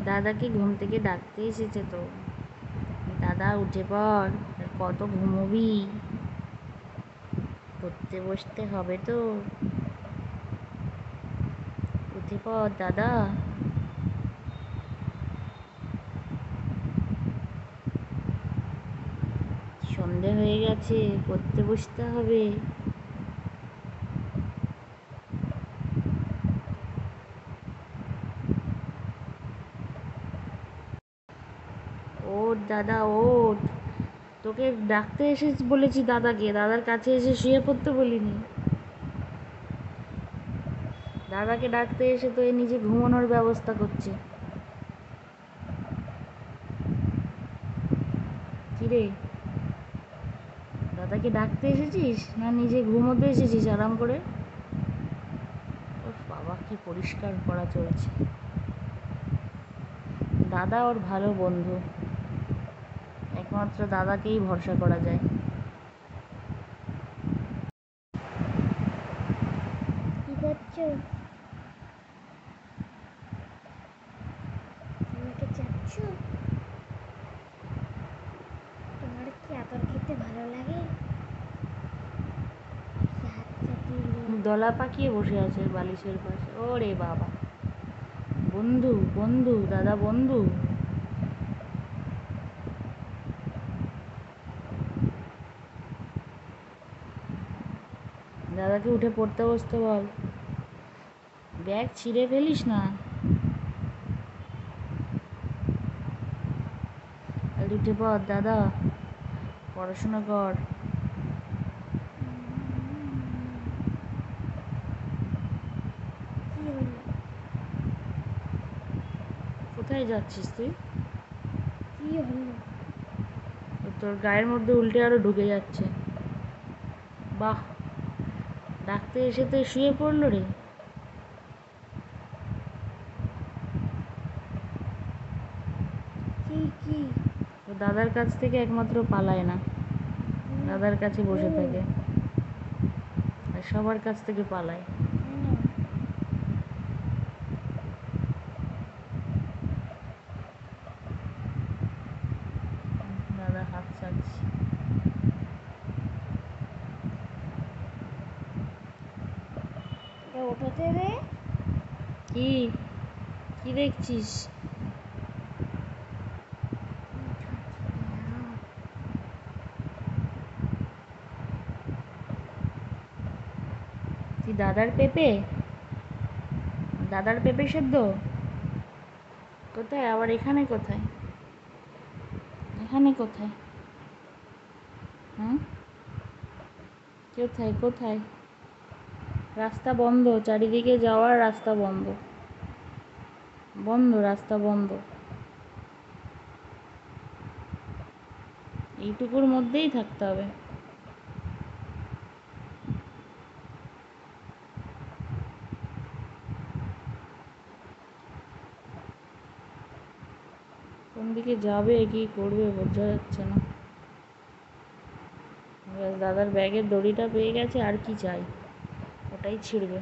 দাদাকে ঘুম থেকে ডাকতে এসেছে তো। দাদা উঠে পড়, আর কত ঘুমোবি, পড়তে বসতে হবে তো, উঠে পড় দাদা। সন্ধে হয়ে গেছে, পড়তে বসতে হবে। ওঠ দাদা ওঠ, তোকে ডাকতে এসে বলেছি দাদাকে, দাদার কাছে এসে শুয়ে পড়তে বলিনি। দাদাকে ডাকতে এসে তো এ নিজে ঘুমানোর ব্যবস্থা করছে। কিরে, দাদাকে ডাকতে এসেছিস না নিজে ঘুমোতে এসেছিস আরাম করে? ওর বাবা, কি পরিষ্কার করা চলছে। দাদা ওর ভালো বন্ধু, একমাত্র দাদাকেই ভরসা করা যায়। কি করছো? আমাকে চাচ্ছ? তোমার কি আদর খেতে ভালো লাগে? দলা পাকিয়ে বসে আছে বালিশের পাশে। ওরে বাবা, বন্ধু বন্ধু, দাদা বন্ধু। দাদাকে উঠে পড়তে বসতে বল, ব্যাগ ছিঁড়ে ফেলিস না। আর উঠে পড় দাদা, পড়াশোনা কর। কোথায় যাচ্ছিস তুই? কি হলো? তোর গায়ের মধ্যে উল্টে আরো ঢুকে যাচ্ছে। বাহ, ডাকতে এসে তো শুয়ে পড়লো রে। কি তো দাদার কাছ থেকে একমাত্র পালায় না, দাদার কাছে বসে থাকে, আর সবার কাছ থেকে পালায়। দাদা হাত ছাড়ছে। ওঠাতে রে। কি কি দেখছিস? কি দাদার পেঁপে? দাদার পেঁপে সেদ্ধ? কোথায় আবার, এখানে কোথায়? এখানে কোথায়? হুম, কোথায় কোথায়? রাস্তা বন্ধ, চারিদিকে যাওয়ার রাস্তা বন্ধ, বন্ধ রাস্তা বন্ধ। এইটুকুর মধ্যেই থাকতে হবে। কোন দিকে যাবে কি করবে বোঝা যাচ্ছে না। দাদার ব্যাগের দড়িটা পেয়ে গেছে, আর কি চাই, ওটাই ছিঁড়বে।